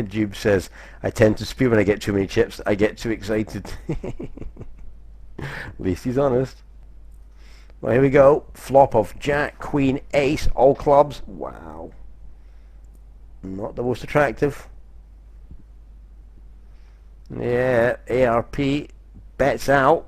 Jube says, I tend to spew when I get too many chips. I get too excited. At least he's honest. Well, here we go. Flop of Jack, Queen, Ace, all clubs. Wow. Not the most attractive. Yeah, ARP bets out.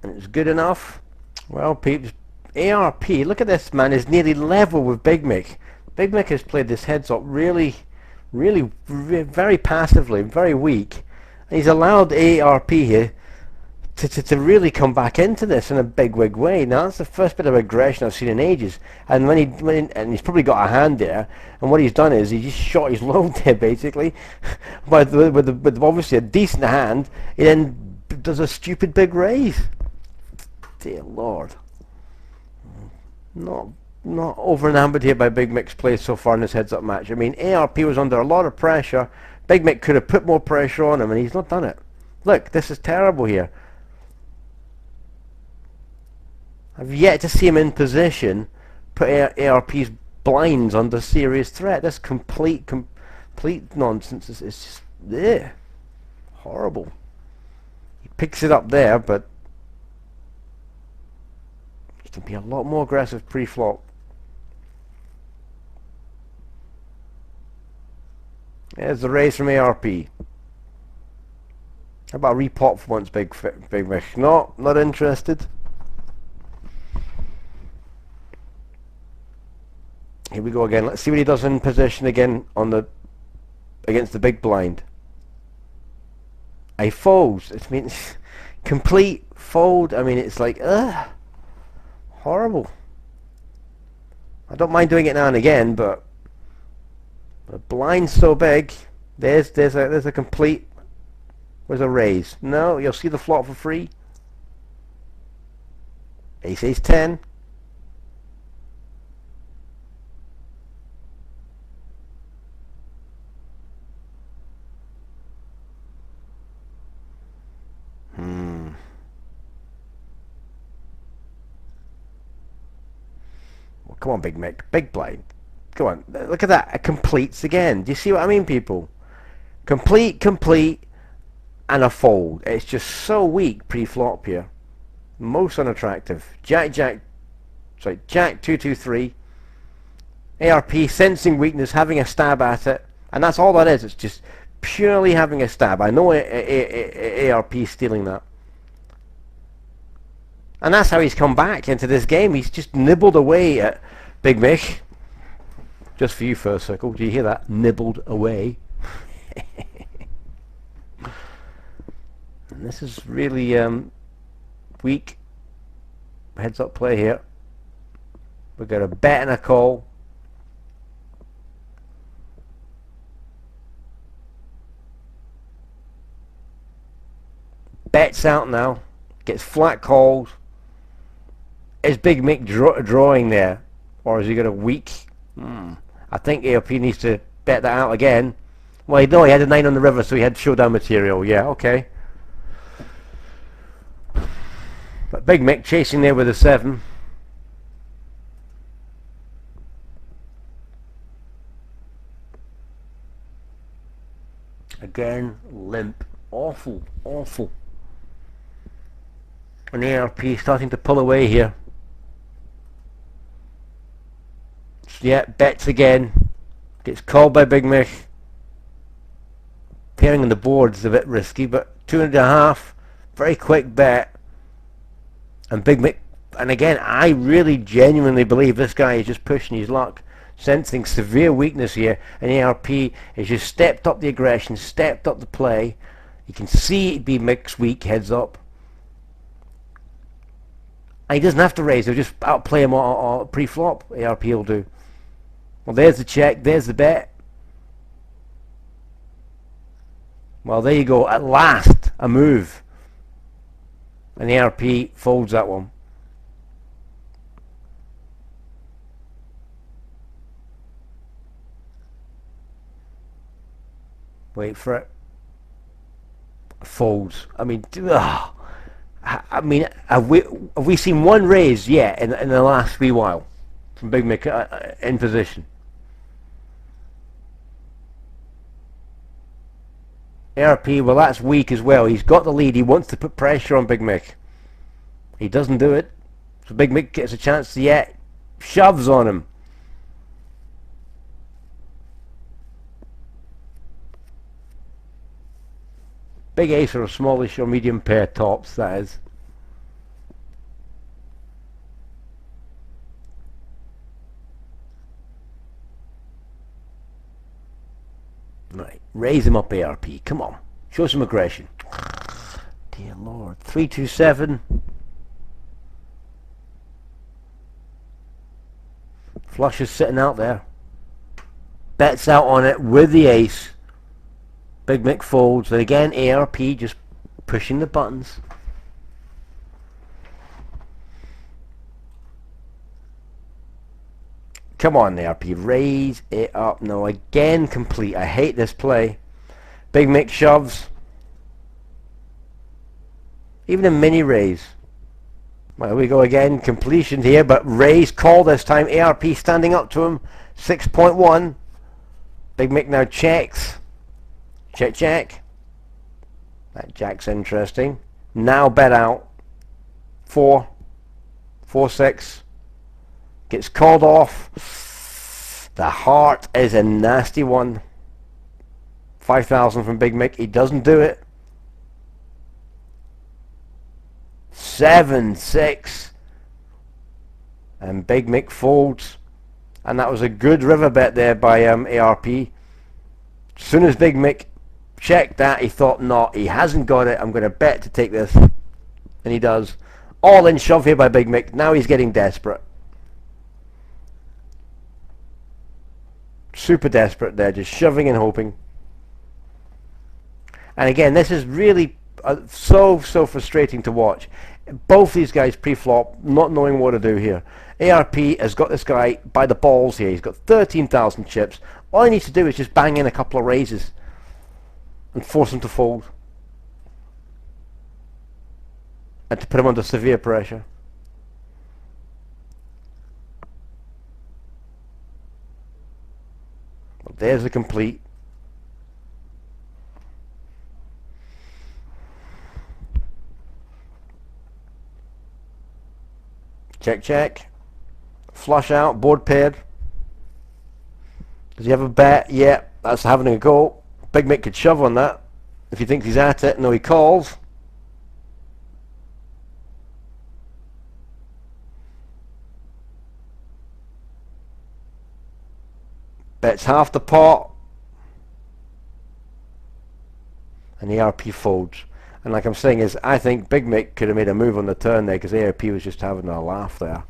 And it's good enough. Well, peeps, ARP, look at this, man, is nearly level with Big Mick. Big Mick has played this heads up really, very passively, very weak. And he's allowed ARP here to really come back into this in a big wig way. Now that's the first bit of aggression I've seen in ages. And and he's probably got a hand there. And what he's done is he just shot his load there basically, with obviously a decent hand. He then does a stupid big raise. Dear Lord, not over enamored here by Big Mick's play so far in this heads up match. I mean, ARP was under a lot of pressure. Big Mick could have put more pressure on him, and he's not done it. Look, this is terrible here. I've yet to see him in position put ARP's blinds under serious threat. That's complete nonsense. It's just horrible. He picks it up there, but he can be a lot more aggressive pre-flop. There's the raise from ARP. How about a repop for once, Big Mick? No, not interested. Here we go again. Let's see what he does in position again against the big blind. He folds. It means complete fold. I mean, it's like horrible. I don't mind doing it now and again, but the blind's so big. There's a complete. Where's a raise? No, you'll see the flop for free. Ace Ace 10. Well, come on, Big Mick. Big blind. Go on. Look at that. It completes again. Do you see what I mean, people? Complete, and a fold. It's just so weak pre-flop here. Most unattractive. Jack 223. ARP sensing weakness, having a stab at it. And that's all that is. It's just purely having a stab. I know ARP is stealing that. And that's how he's come back into this game. He's just nibbled away at Big Mick. Just for you, First Circle. Do you hear that? Nibbled away. And this is really weak heads up play here. We've got a bet and a call. Bets out now. Gets flat calls. Is Big Mick drawing there? Or has he got a weak? I think ARP needs to bet that out again. Well, no, he had a 9 on the river, so he had showdown material. Yeah, okay. But Big Mick chasing there with a 7. Again, limp. Awful. And ARP starting to pull away here. Yeah, bets again. Gets called by Big Mick. Pairing on the board is a bit risky, but 2.5. Very quick bet. And Big Mick, and again, I really genuinely believe this guy is just pushing his luck. Sensing severe weakness here, and ARP has just stepped up the aggression, stepped up the play. You can see it be Mick's weak heads up. And he doesn't have to raise, he'll just outplay him or pre-flop. ARP will do. Well, there's the check, there's the bet. Well, there you go, at last, a move. And the ARP folds that one. Wait for it. Folds. I mean, have we seen one raise yet in the last wee while from Big Mick in position? ARP, well, that's weak as well. He's got the lead. He wants to put pressure on Big Mick. He doesn't do it. So Big Mick gets a chance to yet. Shoves on him. Big ace or a smallish or medium pair tops, that is. Right, raise him up, ARP. Come on, show some aggression. Dear Lord, 327. Flush is sitting out there. Bets out on it with the ace. Big Mick folds, and again ARP just pushing the buttons. Come on, ARP, raise it up. No, again complete. I hate this play. Big Mick shoves. Even a mini raise. Well, we go again, completion here, but raise call this time. ARP standing up to him. 6.1. Big Mick now checks. Check, check. That jack's interesting. Now bet out. 4. 4-6. Gets called off. The heart is a nasty one. 5,000 from Big Mick. He doesn't do it. 7-6. And Big Mick folds. And that was a good river bet there by ARP. As soon as Big Mick checked that, he thought, no, he hasn't got it. I'm going to bet to take this. And he does. All in shove here by Big Mick. Now he's getting desperate. Super desperate there, just shoving and hoping. And again, this is really so frustrating to watch. Both these guys pre-flop, not knowing what to do here. ARP has got this guy by the balls here. He's got 13,000 chips. All he needs to do is just bang in a couple of raises and force him to fold. And to put him under severe pressure. Well, there's the complete. Check, check. Flush out, board paired. Does he have a bet? Yeah, that's having a go. Big Mick could shove on that if he thinks he's at it. No, he calls. Bets half the pot. And the ARP folds. And like I'm saying is, I think Big Mick could have made a move on the turn there because ARP was just having a laugh there.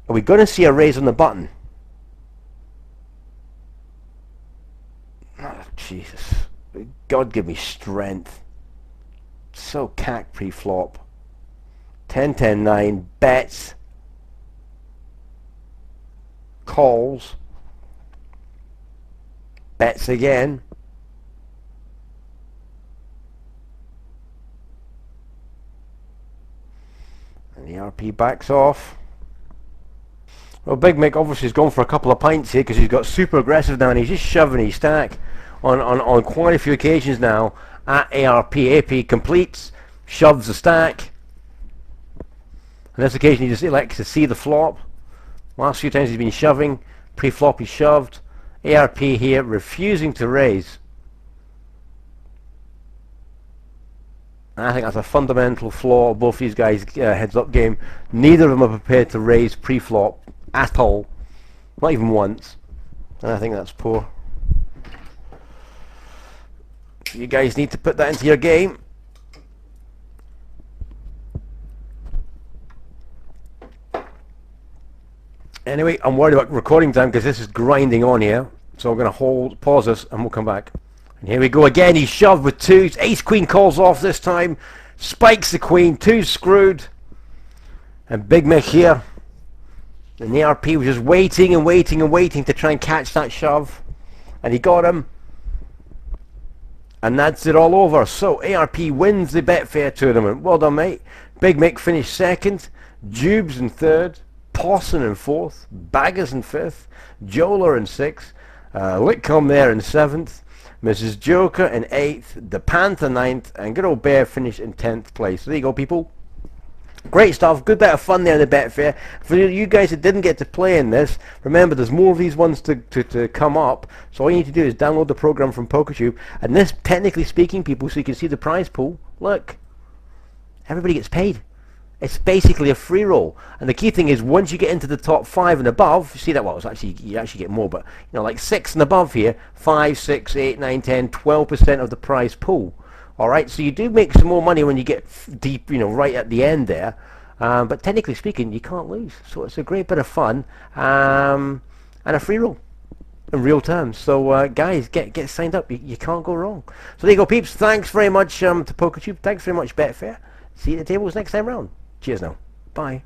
Are we going to see a raise on the button? Oh, Jesus. God give me strength. So cack pre-flop. 10-10-9. Bets. Calls. Bets again. And the RP backs off. Well, Big Mick obviously has gone for a couple of pints here because he's got super aggressive now and he's just shoving his stack on quite a few occasions now at ARP. AP completes, shoves the stack. On this occasion he just elects to see the flop. Last few times he's been shoving, pre-flop he shoved. ARP here refusing to raise. And I think that's a fundamental flaw of both these guys' heads-up game. Neither of them are prepared to raise pre-flop at all, not even once, and I think that's poor. You guys need to put that into your game. Anyway, I'm worried about recording time because this is grinding on here, so I'm going to pause this and we'll come back. And here we go again. He's shoved with twos. Ace Queen calls off this time, spikes the Queen, two's screwed, and Big Mick here. And the ARP was just waiting and waiting and waiting to try and catch that shove. And he got him. And that's it all over. So ARP wins the BetFair tournament. Well done, mate. Big Mick finished second. Jubes in third. Posson in fourth. Baggers in fifth. Joler in sixth. Litcombe there in 7th. Mrs. Joker in 8th. The Panther 9th. And good old Bear finished in 10th place. So there you go, people. Great stuff, good bit of fun there in the BetFair. For you guys that didn't get to play in this, remember there's more of these ones to come up. So all you need to do is download the program from PokerTube. And this, technically speaking, people, so you can see the prize pool. Look, everybody gets paid. It's basically a free roll. And the key thing is once you get into the top 5 and above, you see that, well, it's actually, you actually get more, but you know, like 6 and above here, 5, 6, 8, 9, 10, 12% of the prize pool. Alright, so you do make some more money when you get deep, you know, right at the end there. But technically speaking, you can't lose. So it's a great bit of fun. And a free roll in real terms. So guys, get signed up. You can't go wrong. So there you go, peeps. Thanks very much to PokerTube. Thanks very much, BetFair. See you at the tables next time round. Cheers now. Bye.